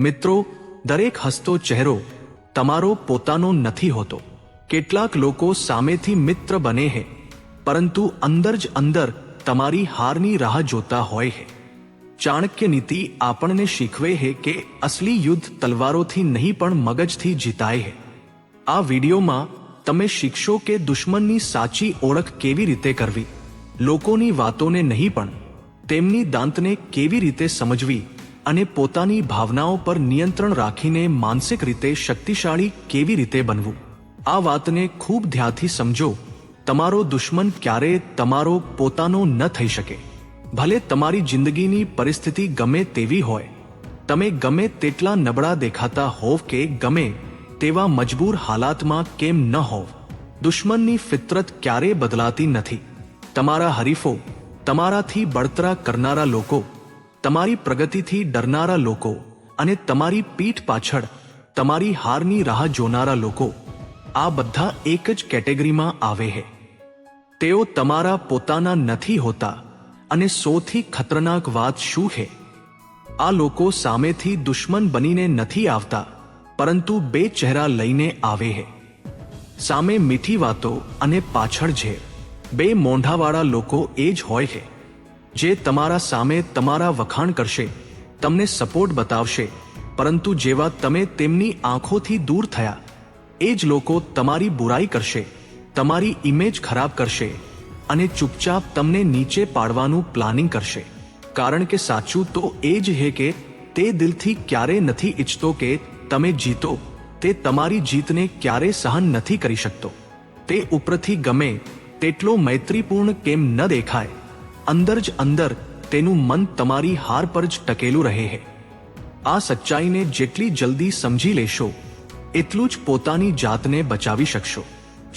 મિત્રો, દરેક હસતો ચહેરો તમારો પોતાનો નથી હોતો. કેટલાક લોકો સામેથી મિત્ર બને છે, પરંતુ અંદર જ અંદર તમારી હારની રાહ જોતા હોય છે. ચાણક્ય નીતિ આપણને શીખવે છે કે અસલી યુદ્ધ તલવારોથી નહીં પણ મગજથી જીતાય છે. આ વિડીયોમાં તમે શીખશો કે દુશ્મનની સાચી ઓળખ કેવી રીતે કરવી, લોકોની વાતોને નહીં પણ તેમની દાંતને કેવી રીતે સમજવી અને પોતાની ભાવનાઓ પર નિયંત્રણ રાખીને માનસિક રીતે શક્તિશાળી કેવી રીતે બનવું. આ વાતને ખૂબ ધ્યાનથી સમજો. તમારો દુશ્મન ક્યારેય તમારો પોતાનો ન થઈ શકે. ભલે તમારી જિંદગીની પરિસ્થિતિ ગમે તેવી હોય, તમે ગમે તેટલા નબળા દેખાતા હોવ કે ગમે તેવા મજબૂર હાલાતમાં કેમ ન હોવ, દુશ્મનની ફિતરત ક્યારેય બદલાતી નથી. તમારા હરીફો, તમારાથી બળતરા કરનારા લોકો, તમારી પ્રગતિથી ડરનારા લોકો અને તમારી પીઠ પાછળ તમારી હારની રાહ જોનારા લોકો, આ બધા એક જ કેટેગરીમાં આવે છે. તેઓ તમારા પોતાના નથી હોતા. અને સૌથી ખતરનાક વાત શું છે? આ લોકો સામેથી દુશ્મન બનીને નથી આવતા, પરંતુ બે ચહેરા લઈને આવે છે. સામે મીઠી વાતો અને પાછળ ઝેર. બે મોંઢાવાળા લોકો એ જ હોય છે, જે તમારા સામે તમારા વખાણ કરશે, તમને સપોર્ટ બતાવશે, પરંતુ જેવા તમે તેમની આંખોથી દૂર થયા, એ જ લોકો તમારી બુરાઈ કરશે, તમારી ઇમેજ ખરાબ કરશે અને ચૂપચાપ તમને નીચે પાડવાનું પ્લાનિંગ કરશે. કારણ કે સાચું તો એ જ છે કે તે દિલથી ક્યારે નથી ઈચ્છતો કે તમે જીતો. તે તમારી જીતને ક્યારે સહન નથી કરી શકતો. તે ઉપરથી ગમે તેટલો મૈત્રીપૂર્ણ કેમ ન દેખાય, અંદર જ અંદર તેનું મન તમારી હાર પર જ ટકેલું રહે છે. આ સચ્ચાઈને જેટલી જલ્દી સમજી લેશો, એટલું જ પોતાની જાતને બચાવી શકશો.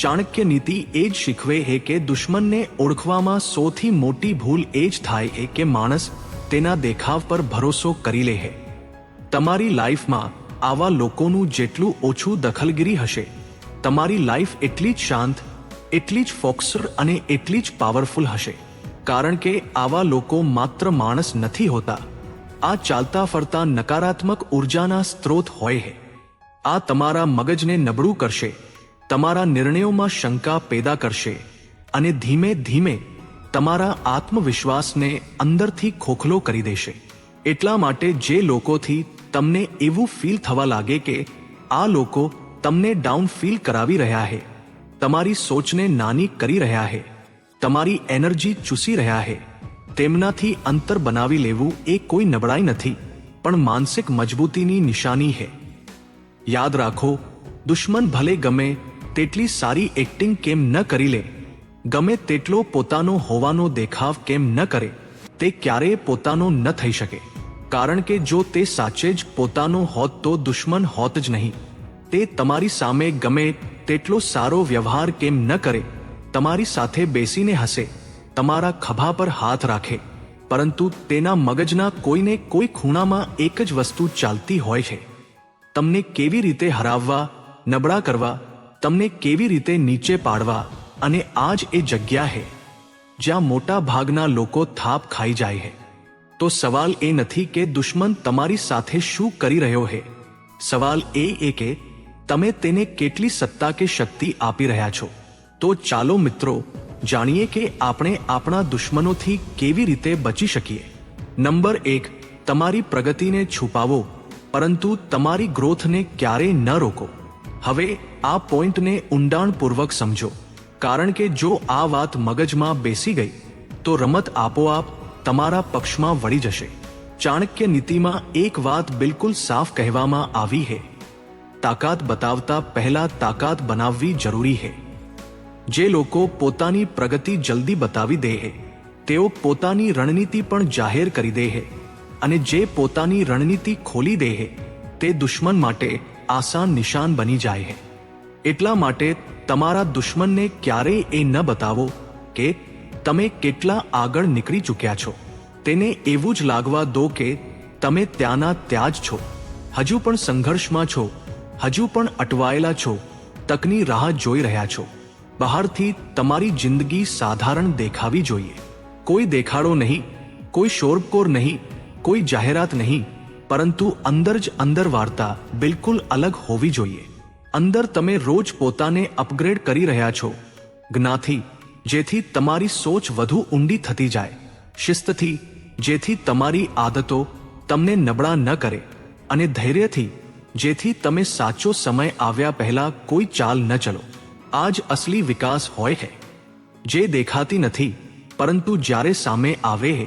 ચાણક્ય નીતિ એ જ શીખવે છે કે દુશ્મનને ઓળખવામાં સૌથી મોટી ભૂલ એ જ થાય છે કે માણસ તેના દેખાવ પર ભરોસો કરી લે છે. તમારી લાઈફમાં આવા લોકોનું જેટલું ઓછું દખલગીરી હશે, તમારી લાઈફ એટલી જ શાંત, એટલી જ ફોકસ્ડ અને એટલી જ પાવરફુલ હશે. કારણ કે આવા લોકો માત્ર માણસ નથી હોતા, આ ચાલતા ફરતા નકારાત્મક ઉર્જાના સ્ત્રોત હોય છે. આ તમારા મગજને નબળું કરશે, તમારા નિર્ણયોમાં શંકા પેદા કરશે અને ધીમે ધીમે તમારા આત્મવિશ્વાસને અંદરથી ખોખલો કરી દેશે. એટલા માટે જે લોકોથી તમને એવું ફીલ થવા લાગે કે આ લોકો તમને ડાઉન ફીલ કરાવી રહ્યા છે, તમારી સોચને નાની કરી રહ્યા છે, તમારી એનર્જી ચૂસી રહ્યા છે, તેમનાથી અંતર બનાવી લેવું એ કોઈ નબળાઈ નથી, પણ માનસિક મજબૂતીની નિશાની છે. યાદ રાખો, દુશ્મન ભલે ગમે તેટલી સારી એક્ટિંગ કેમ ન કરી લે, ગમે તેટલો પોતાનો હોવાનો દેખાવ કેમ ન કરે, તે ક્યારેય પોતાનો ન થઈ શકે. કારણ કે જો તે સાચે જ પોતાનો હોત તો દુશ્મન હોત જ નહીં. તે તમારી સામે ગમે તેટલો સારો વ્યવહાર કેમ ન કરે, તમારી સાથે બેસીને હસે, તમારા ખભા પર હાથ રાખે, પરંતુ તેના મગજના કોઈને કોઈ ખૂણામાં એક જ વસ્તુ ચાલતી હોય છે: તમને કેવી રીતે હરાવવા, નબળા કરવા, તમને કેવી રીતે નીચે પાડવા. અને આ જ એ જગ્યા છે જ્યાં મોટા ભાગના લોકો થાપ ખાઈ જાય છે. તો સવાલ એ નથી કે દુશ્મન તમારી સાથે શું કરી રહ્યો છે, સવાલ એ કે તમે તેને કેટલી સત્તા કે શક્તિ આપી રહ્યા છો. તો ચાલો મિત્રો, જાણીએ કે આપણે આપણા દુશ્મનોથી કેવી રીતે બચી શકીએ. નંબર 1, તમારી પ્રગતિને છુપાવો, પરંતુ તમારી ગ્રોથને ક્યારેય ન રોકો. હવે આ પોઈન્ટને ઊંડાણપૂર્વક સમજો, કારણ કે જો આ વાત મગજમાં બેસી ગઈ તો રમત આપોઆપ તમારા પક્ષમાં વળી જશે. ચાણક્ય નીતિમાં એક વાત બિલકુલ સાફ કહેવામાં આવી છે: તાકાત બતાવતા પહેલા તાકાત બનાવવી જરૂરી છે. જે લોકો પોતાની પ્રગતિ જલ્દી બતાવી દે છે, તેઓ પોતાની રણનીતિ પણ જાહેર કરી દે છે, અને જે પોતાની રણનીતિ ખોલી દે છે, તે દુશ્મન માટે આસાન નિશાન બની જાય છે. એટલા માટે તમારા દુશ્મનને ક્યારેય એ ન બતાવો કે તમે કેટલા આગળ નીકળી ચૂક્યા છો. તેને એવું જ લાગવા દો કે તમે ત્યાંના ત્યાં જ છો, હજુ પણ સંઘર્ષમાં છો, હજુ પણ અટવાયેલા છો, તકની રાહ જોઈ રહ્યા છો. બહારથી તમારી જિંદગી સાધારણ દેખાવી જોઈએ. કોઈ દેખાડો નહીં, કોઈ શોરબકોર નહીં, કોઈ જાહેરાત નહીં, પરંતુ અંદર જ અંદર વાર્તા બિલકુલ અલગ હોવી જોઈએ. અંદર તમે રોજ પોતાને અપગ્રેડ કરી રહ્યા છો, જ્ઞાનથી, જેથી તમારી સોચ વધુ ઊંડી થતી જાય, શિસ્તથી, જેથી તમારી આદતો તમને નબળા ન કરે, અને ધૈર્યથી, જેથી તમે સાચો સમય આવ્યા પહેલા કોઈ ચાલ ન ચલો. આ જ અસલી વિકાસ હોય છે, જે દેખાતી નથી, પરંતુ જ્યારે સામે આવે છે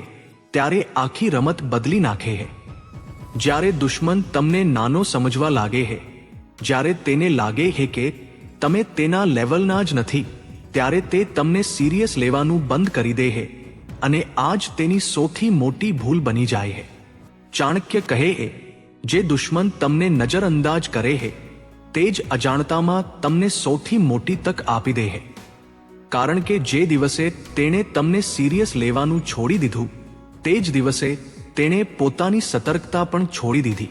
ત્યારે આખી રમત બદલી નાખે છે. જ્યારે દુશ્મન તમને નાનો સમજવા લાગે છે, જ્યારે તેને લાગે છે કે તમે તેના લેવલના જ નથી, ત્યારે તે તમને સિરિયસ લેવાનું બંધ કરી દે છે, અને આ જ તેની સૌથી મોટી ભૂલ બની જાય છે. ચાણક્ય કહે છે, જે દુશ્મન તમને નજરઅંદાજ કરે છે તે જ અજાણતામાં તમને સૌથી મોટી તક આપી દે છે. કારણ કે જે દિવસે તેણે તમને સિરિયસ લેવાનું છોડી દીધું, તે જ દિવસે તેણે પોતાની સતર્કતા પણ છોડી દીધી.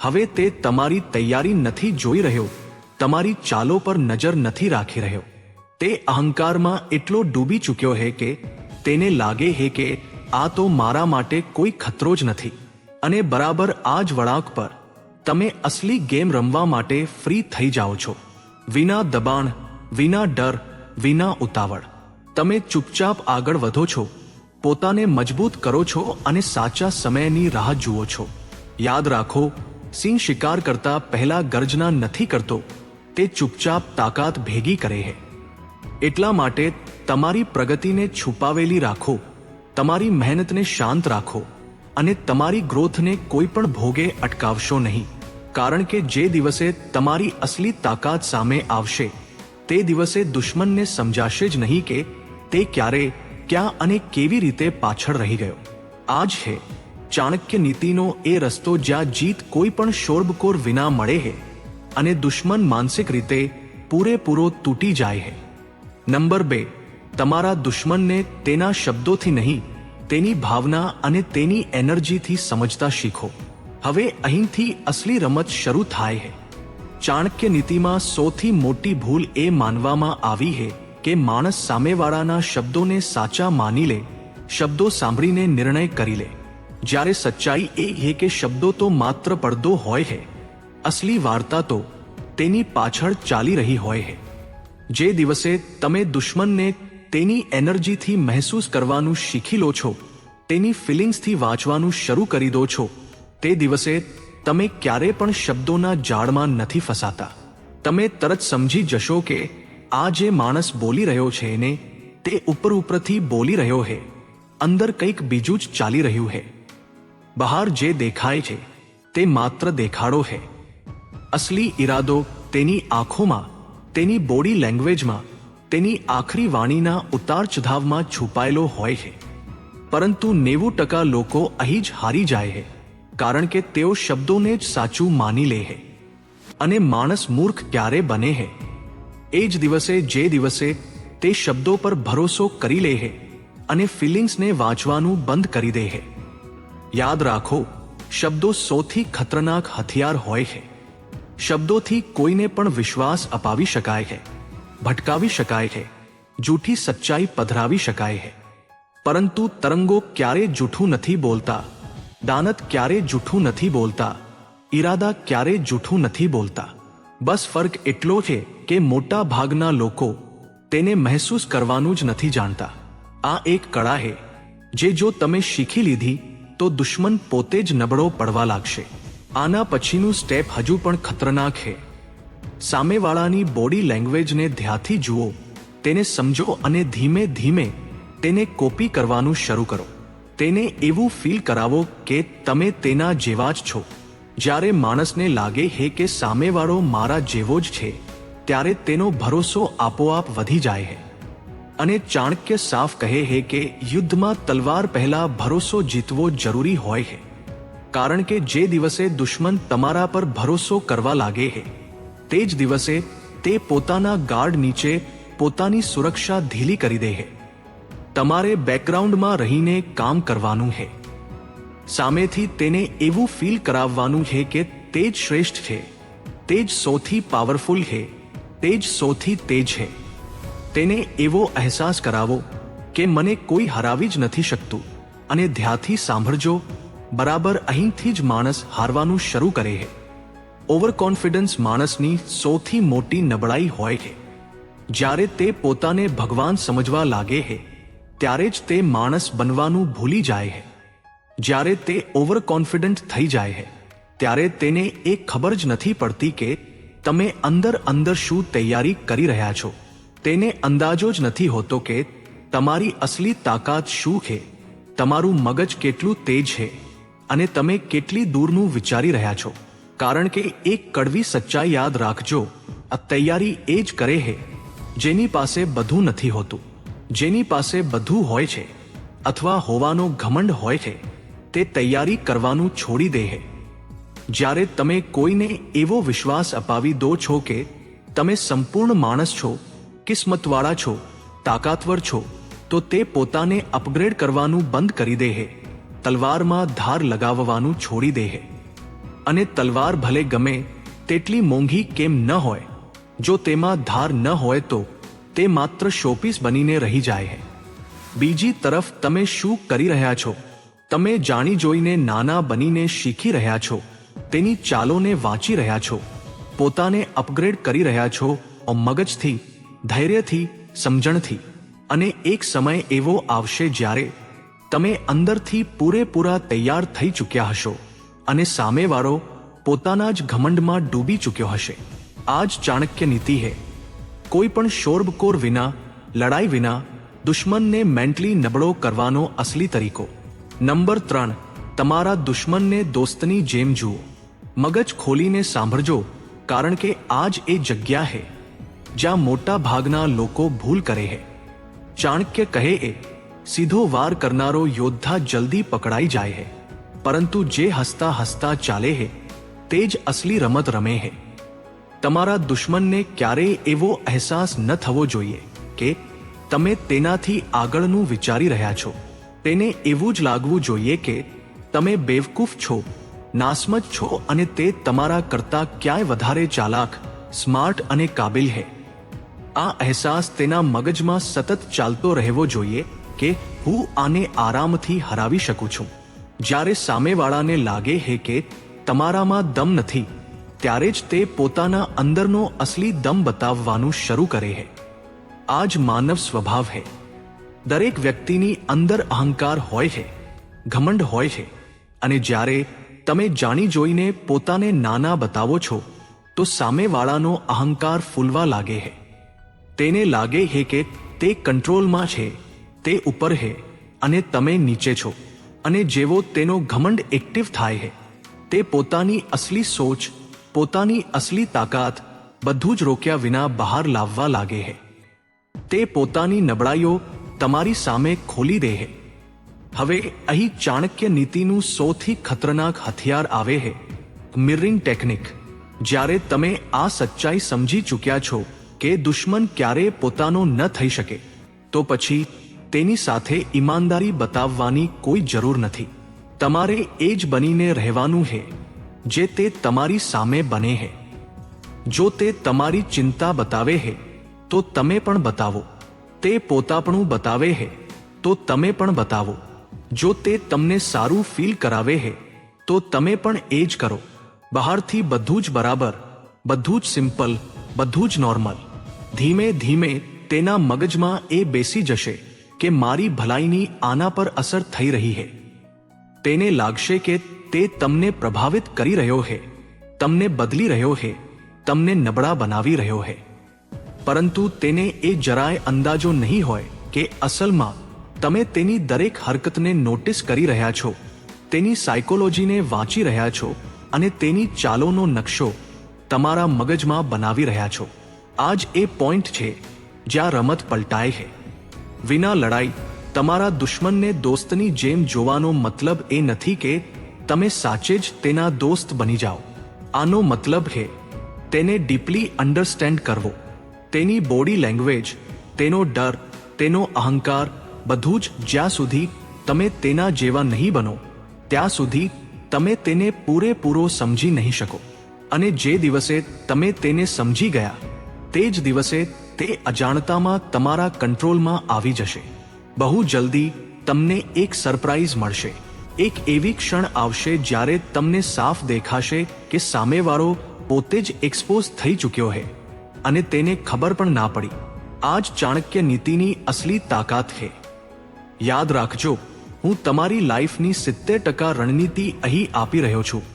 હવે તે તમારી તૈયારી નથી જોઈ રહ્યો, તમારી ચાલો પર નજર નથી રાખી રહ્યો. તે અહંકારમાં એટલો ડૂબી ચૂક્યો છે કે તેને લાગે છે કે આ તો મારા માટે કોઈ ખતરો જ નથી. અને બરાબર આ જ વળાંક પર તમે અસલી ગેમ રમવા માટે ફ્રી થઈ જાઓ છો, વિના દબાણ, વિના ડર, વિના ઉતાવળ. તમે ચૂપચાપ આગળ વધો છો, પોતાને મજબૂત કરો છો અને સાચા સમયની રાહ જુઓ છો. યાદ રાખો, સિંહ શિકાર કરતા પહેલા ગર્જના નથી કરતો, તે ચૂપચાપ તાકાત ભેગી કરે છે. એટલા માટે તમારી પ્રગતિને છુપાવેલી રાખો, તમારી મહેનતને શાંત રાખો, અને તમારી ગ્રોથને કોઈ પણ ભોગે અટકાવશો નહીં. કારણ કે જે દિવસે તમારી અસલી તાકાત સામે આવશે, તે દિવસે દુશ્મનને સમજાશે જ નહીં કે તે ક્યારે, ક્યાં અને કેવી રીતે પાછળ રહી ગયો. આ જ છે ચાણક્ય નીતિનો એ રસ્તો જ્યાં જીત કોઈ પણ શોરબકોર વિના મળે છે અને દુશ્મન માનસિક રીતે પૂરેપૂરો તૂટી જાય છે. નંબર 2, તમારા દુશ્મનને તેના શબ્દોથી નહીં, તેની ભાવના અને તેની એનર્જીથી સમજતા શીખો. હવે અહીંથી અસલી રમત શરૂ થાય છે. ચાણક્ય નીતિમાં સૌથી મોટી ભૂલ એ માનવામાં આવી છે કે માણસ સામેવાળાના શબ્દોને સાચા માની લે, શબ્દો સાંભળીને નિર્ણય કરી લે. જ્યારે સચ્ચાઈ એ છે કે શબ્દો તો માત્ર પડદો હોય છે, અસલી વાર્તા તો તેની પાછળ ચાલી રહી હોય છે. જે દિવસે તમે દુશ્મનને તેની એનર્જીથી મહેસૂસ કરવાનું શીખી લો છો, તેની ફિલિંગ્સથી વાંચવાનું શરૂ કરી દો છો, તે દિવસે તમે ક્યારે પણ શબ્દોના જાળમાં નથી ફસાતા. તમે તરત સમજી જશો કે આ જે માણસ બોલી રહ્યો છે ને તે ઉપરથી બોલી રહ્યો છે, અંદર કંઈક બીજું જ ચાલી રહ્યું છે. બહાર જે દેખાય છે તે માત્ર દેખાડો છે. અસલી ઈરાદો તેની આંખોમાં, તેની બોડી લેંગ્વેજમાં, તેની આખરી વાણીના ઉતાર ચઢાવમાં છુપાયેલો હોય છે. પરંતુ 90% લોકો અહીં જ હારી જાય છે, કારણ કે તેઓ શબ્દોને જ સાચું માની લે છે. અને માણસ મૂર્ખ ક્યારે બને છે? એ જ દિવસે જે દિવસે તે શબ્દો પર ભરોસો કરી લે છે અને ફિલિંગ્સને વાંચવાનું બંધ કરી દે છે. યાદ રાખો, શબ્દો સૌથી ખતરનાક હથિયાર હોય છે. શબ્દોથી કોઈને પણ વિશ્વાસ અપાવી શકાય છે, ભટકાવી શકાય છે, જૂઠી સચ્ચાઈ પધરાવી શકાય છે. પરંતુ તરંગો ક્યારે જૂઠું નથી બોલતા, દાનત ક્યારે જૂઠું નથી બોલતા, ઈરાદા ક્યારે જૂઠું નથી બોલતા. બસ ફરક એટલો છે કે મોટા ભાગના લોકો તેને મહેસૂસ કરવાનું જ નથી જાણતા. આ એક કળા છે જે જો તમે શીખી લીધી તો દુશ્મન પોતે જ નબળો પડવા લાગશે. આના પછીનું સ્ટેપ હજુ પણ ખતરનાક છે. સામેવાળાની બોડી લેંગ્વેજને ધ્યાનથી જુઓ, તેને સમજો અને ધીમે ધીમે તેને કોપી કરવાનું શરૂ કરો. તેને એવું ફીલ કરાવો કે તમે તેના જેવા જ છો. જ્યારે માણસને લાગે છે કે સામેવાળો મારા જેવો જ છે, ત્યારે તેનો ભરોસો આપોઆપ વધી જાય છે. અને ચાણક્ય સાફ કહે છે કે યુદ્ધમાં તલવાર પહેલા ભરોસો જીતવો જરૂરી હોય છે. કારણ કે જે દિવસે દુશ્મન તમારા પર ભરોસો કરવા લાગે છે, તે જ દિવસે તે પોતાના ગાર્ડ નીચે પોતાની સુરક્ષા ઢીલી કરી દે છે. તમારે બેકગ્રાઉન્ડમાં રહીને કામ કરવાનું છે. સામેથી તેને એવું ફીલ કરાવવાનું છે કે તે જ શ્રેષ્ઠ છે, તે જ સૌથી પાવરફુલ છે, તે જ સૌથી તેજ છે. તેને એવો અહેસાસ કરાવો કે મને કોઈ હરાવી જ નથી શકતું. અને ધ્યાનથી સાંભળજો, બરાબર અહીંથી જ માણસ હારવાનું શરૂ કરે છે. ઓવર કોન્ફિડન્સ માણસની સૌથી મોટી નબળાઈ હોય છે. જ્યારે તે પોતાને ભગવાન સમજવા લાગે છે ત્યારે જ તે માણસ બનવાનું ભૂલી જાય છે. જ્યારે તે ઓવર કોન્ફિડન્ટ થઈ જાય છે ત્યારે તેને એ ખબર જ નથી પડતી કે તમે અંદર અંદર શું તૈયારી કરી રહ્યા છો. તેને અંદાજો જ નથી હોતો કે તમારી અસલી તાકાત શું છે, તમારું મગજ કેટલું તેજ છે અને તમે કેટલી દૂરનું વિચારી રહ્યા છો. કારણ કે એક કડવી સચ્ચાઈ યાદ રાખજો, આ તૈયારી એ જ કરે છે જેની પાસે બધું નથી હોતું. જેની પાસે બધું હોય છે અથવા હોવાનો ઘમંડ હોય છે તે તૈયારી કરવાનું છોડી દે છે. જ્યારે તમે કોઈને એવો વિશ્વાસ અપાવી દો છો કે તમે સંપૂર્ણ માણસ છો, કિસ્મતવાળા છો, તાકાતવર છો, તો તે પોતાને અપગ્રેડ કરવાનું બંધ કરી દે છે. તલવારમાં ધાર લગાવવાનું છોડી દે છે. અને તલવાર ભલે ગમે તેટલી મોંઘી કેમ ન હોય, જો તેમાં ધાર ન હોય તો તે માત્ર શોપીસ બનીને રહી જાય છે. બીજી તરફ તમે શું કરી રહ્યા છો? તમે જાણી જોઈને નાના બનીને શીખી રહ્યા છો, તેની ચાલોને વાંચી રહ્યા છો, પોતાને અપગ્રેડ કરી રહ્યા છો, મગજથી, ધૈર્યથી, સમજણથી. અને એક સમય એવો આવશે જ્યારે તમે અંદરથી પૂરેપૂરા તૈયાર થઈ ચૂક્યા હશો અને સામેવાળો પોતાના જ ઘમંડમાં ડૂબી ચૂક્યો હશે. આ જ ચાણક્ય નીતિ છે. કોઈ પણ શોરબકોર વિના, લડાઈ વિના દુશ્મનને મેન્ટલી નબળો કરવાનો અસલી તરીકો. નંબર 3, તમારા દુશ્મનને દોસ્તની જેમ જુઓ. મગજ ખોલીને સાંભળજો, કારણ કે આ જ એ જગ્યા છે જ્યાં મોટા ભાગના લોકો ભૂલ કરે છે. ચાણક્ય કહે એ સીધો વાર કરનારો યોદ્ધા જલ્દી પકડાઈ જાય છે, પરંતુ જે હસતા હસતા ચાલે છે તે જ અસલી રમત રમે છે. તમારા દુશ્મનને ક્યારેય એવો અહેસાસ ન થવો જોઈએ કે તમે તેનાથી આગળનું વિચારી રહ્યા છો. તેને એવું જ લાગવું જોઈએ કે તમે બેવકૂફ છો, નાસમજ છો અને તે તમારા કરતાં ક્યાંય વધારે ચાલાક, સ્માર્ટ અને કાબિલ છે. આ અહેસાસ તેના મગજમાં સતત ચાલતો રહેવો જોઈએ કે હું આને આરામથી હરાવી શકું છું. જ્યારે સામેવાળાને લાગે છે કે તમારામાં દમ નથી, ત્યારે જ તે પોતાના અંદરનો અસલી દમ બતાવવાનું શરૂ કરે છે. આ જ માનવ સ્વભાવ છે. દરેક વ્યક્તિની અંદર અહંકાર હોય છે, ઘમંડ હોય છે, અને જ્યારે તમે જાણી જોઈને પોતાને નાના બતાવો છો તો સામેવાળાનો અહંકાર ફૂલવા લાગે છે. તેને લાગે છે કે તે કંટ્રોલમાં છે, તે ઉપર છે અને તમે નીચે છો. અને જેવો તેનો ઘમંડ એક્ટિવ થાય છે, તે પોતાની અસલી સોચ, પોતાની અસલી તાકાત બધું જ રોક્યા વિના બહાર લાવવા લાગે છે. તે પોતાની નબળાઈઓ તમારી સામે ખોલી દે છે. હવે અહીં ચાણક્ય નીતિનું સૌથી ખતરનાક હથિયાર આવે છે, મિરરિંગ ટેકનિક. જ્યારે તમે આ સચ્ચાઈ સમજી ચૂક્યા છો કે દુશ્મન ક્યારેય પોતાનો ન થઈ શકે, તો પછી તેની સાથે ઈમાનદારી બતાવવાની કોઈ જરૂર નથી. તમારે એ જ બનીને રહેવાનું છે જે તે તમારી સામે બને છે. જો તે તમારી ચિંતા બતાવે છે તો તમે પણ બતાવો. તે પોતાપણું બતાવે છે તો તમે પણ બતાવો. જો તે તમને સારું ફીલ કરાવે છે તો તમે પણ એ જ કરો. બહારથી બધું જ બરાબર, બધું જ સિમ્પલ, બધું જ નોર્મલ. ધીમે ધીમે તેના મગજમાં એ બેસી જશે કે મારી ભલાઈની આના પર અસર થઈ રહી છે. તેને લાગશે કે તે તમને પ્રભાવિત કરી રહ્યો છે, તમને બદલી રહ્યો છે, તમને નબળા બનાવી રહ્યો છે. પરંતુ તેને એ જરાય અંદાજો નહીં હોય કે અસલમાં તમે તેની દરેક હરકતને નોટિસ કરી રહ્યા છો, તેની સાયકોલોજીને વાંચી રહ્યા છો અને તેની ચાલોનો નકશો તમારા મગજમાં બનાવી રહ્યા છો. આ જ એ પોઈન્ટ છે જ્યાં રમત પલટાય છે. વિના લડાઈ તમારા દુશ્મનને દોસ્તની જેમ જોવાનો મતલબ એ નથી કે તમે સાચે જ તેના દોસ્ત બની જાઓ. આનો મતલબ છે તેને ડીપલી અન્ડરસ્ટેન્ડ કરવો. તેની બોડી લેંગ્વેજ, તેનો ડર, તેનો અહંકાર, બધું જ. જ્યાં સુધી તમે તેના જેવા નહીં બનો ત્યાં સુધી તમે તેને પૂરેપૂરો સમજી નહીં શકો. અને જે દિવસે તમે તેને સમજી ગયા તે જ દિવસે તે અજાણતામાં તમારા કંટ્રોલમાં આવી જશે. બહુ જલ્દી તમને એક સરપ્રાઈઝ મળશે. એક એવી ક્ષણ આવશે જ્યારે તમને સાફ દેખાશે કે સામેવાળો પોતે જ એક્સપોઝ થઈ ચૂક્યો છે અને તેને ખબર પણ ના પડી. આ જ ચાણક્ય નીતિની અસલી તાકાત છે. યાદ રાખજો, હું તમારી લાઈફની 70% રણનીતિ અહીં આપી રહ્યો છું.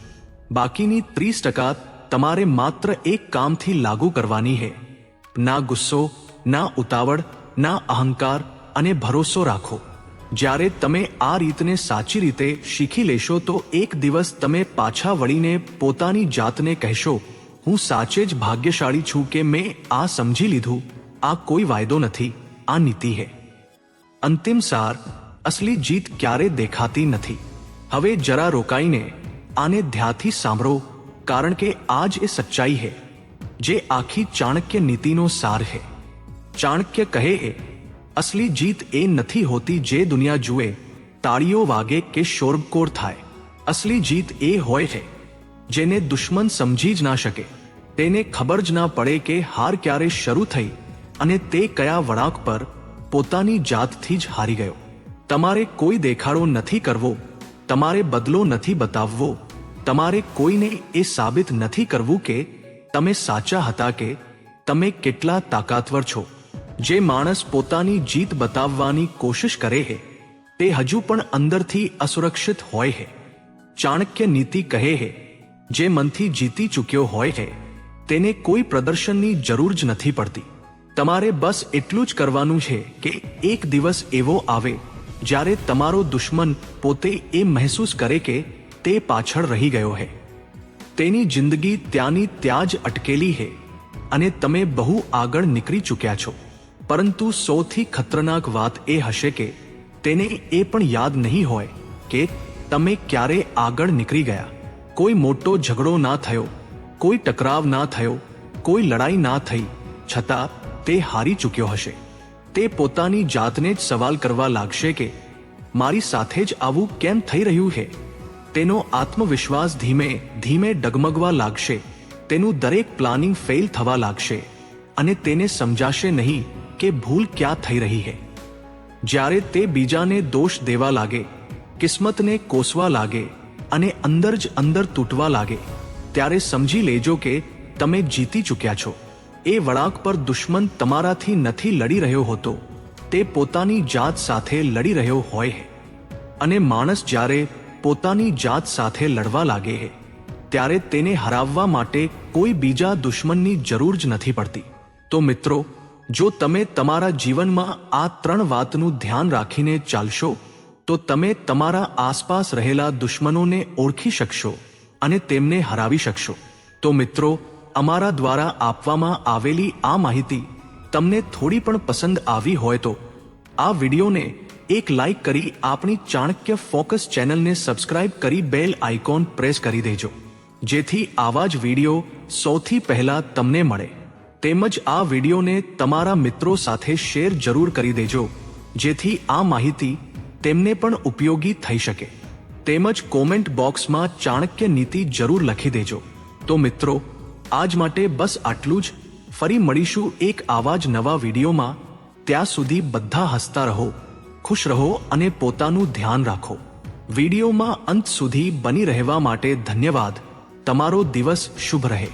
બાકીની 30% તમારે માત્ર એક કામથી લાગુ કરવાની છે. ના ગુસ્સો, ના ઉતાવળ, ના અહંકાર અને ભરોસો રાખો. જ્યારે તમે આ રીતને સાચી રીતે શીખી લેશો તો એક દિવસ તમે પાછા વળીને પોતાની જાતને કહેશો, હું સાચે જ ભાગ્યશાળી છું કે મેં આ સમજી લીધું. આ કોઈ વાયદો નથી, આ નીતિ છે. અંતિમ સાર, અસલી જીત ક્યારે દેખાતી નથી. હવે જરા રોકાઈને આને ધ્યાનથી સાંભળો, કારણ કે આ જ એ સચ્ચાઈ છે જે આખી ચાણક્ય નીતિનો સાર છે. ચાણક્ય કહે છે, અસલી જીત એ નથી હોતી જે દુનિયા જુએ, તાળીઓ વાગે કે શોરગોળ થાય. અસલી જીત એ હોય છે જેને દુશ્મન સમજી જ ના શકે, તેને ખબર જ ના પડે કે હાર ક્યારે શરૂ થઈ અને તે કયા વળાંક પર પોતાની જાતથી જ હારી ગયો. તમારે કોઈ દેખાડો નથી કરવો, તમારે બદલો નથી બતાવવો, તમારે કોઈને એ સાબિત નથી કરવું કે તમે સાચા હતા કે તમે કેટલા તાકાતવર છો. જે માણસ પોતાની જીત બતાવવાની કોશિશ કરે છે તે હજુ પણ અંદરથી અસુરક્ષિત હોય છે. ચાણક્ય નીતિ કહે છે, જે મનથી જીતી ચૂક્યો હોય છે તેને કોઈ પ્રદર્શનની જરૂર જ નથી પડતી. તમારે બસ એટલું જ કરવાનું છે કે એક દિવસ એવો આવે જ્યારે તમારો દુશ્મન પોતે એ મહેસૂસ કરે કે તે પાછળ રહી ગયો છે. તેની જિંદગી ત્યાંની ત્યાં જ અટકેલી છે અને તમે બહુ આગળ નીકળી ચૂક્યા છો. પરંતુ સૌથી ખતરનાક વાત એ હશે કે તેને એ પણ યાદ નહીં હોય કે તમે ક્યારે આગળ નીકળી ગયા. કોઈ મોટો ઝઘડો ના થયો, કોઈ ટકરાવ ના થયો, કોઈ લડાઈ ના થઈ, છતાં તે હારી ચૂક્યો હશે. તે પોતાની જાતને જ સવાલ કરવા લાગશે કે મારી સાથે જ આવું કેમ થઈ રહ્યું છે. તેનો આત્મવિશ્વાસ ધીમે ધીમે ડગમગવા લાગશે, તેનું દરેક પ્લાનિંગ ફેલ થવા લાગશે અને તેને સમજાશે નહીં કે ભૂલ ક્યાં થઈ રહી છે. જ્યારે તે બીજાને દોષ દેવા લાગે, કિસ્મતને કોસવા લાગે અને અંદર જ અંદર તૂટવા લાગે, ત્યારે સમજી લેજો કે તમે જીતી ચૂક્યા છો. એ વળાંક પર દુશ્મન તમારાથી નથી લડી રહ્યો હોતો, તે પોતાની જાત સાથે લડી રહ્યો હોય છે. અને માણસ જ્યારે પોતાની જાત સાથે લડવા લાગે છે ત્યારે તેને હરાવવા માટે કોઈ બીજા દુશ્મનની જરૂર જ નથી પડતી. તો મિત્રો, જો તમે તમારા જીવનમાં આ 3 વાતનું ધ્યાન રાખીને ચાલશો તો તમે તમારા આસપાસ રહેલા દુશ્મનોને ઓળખી શકશો અને તેમને હરાવી શકશો. તો મિત્રો, અમારા દ્વારા આપવામાં આવેલી આ માહિતી તમને થોડી પણ પસંદ આવી હોય તો આ વિડીયોને એક લાઈક કરી આપણી ચાણક્ય ફોકસ ચેનલને સબસ્ક્રાઇબ કરી બેલ આઇકોન પ્રેસ કરી દેજો, જેથી આવા જ વિડીયો સૌથી પહેલા તમને મળે. તેમજ આ વિડીયોને તમારા મિત્રો સાથે શેર જરૂર કરી દેજો, જેથી આ માહિતી તેમને પણ ઉપયોગી થઈ શકે. તેમજ કોમેન્ટ બોક્સમાં ચાણક્ય નીતિ જરૂર લખી દેજો. તો મિત્રો, આજ માટે બસ આટલું જ. ફરી મળીશું એક આવા જ નવા વિડીયોમાં. ત્યાં સુધી બધા હસતા રહો, ખુશ રહો અને પોતાનું ધ્યાન રાખો. વિડીયોમાં અંત સુધી બની રહેવા માટે ધન્યવાદ. તમારો દિવસ શુભ રહે.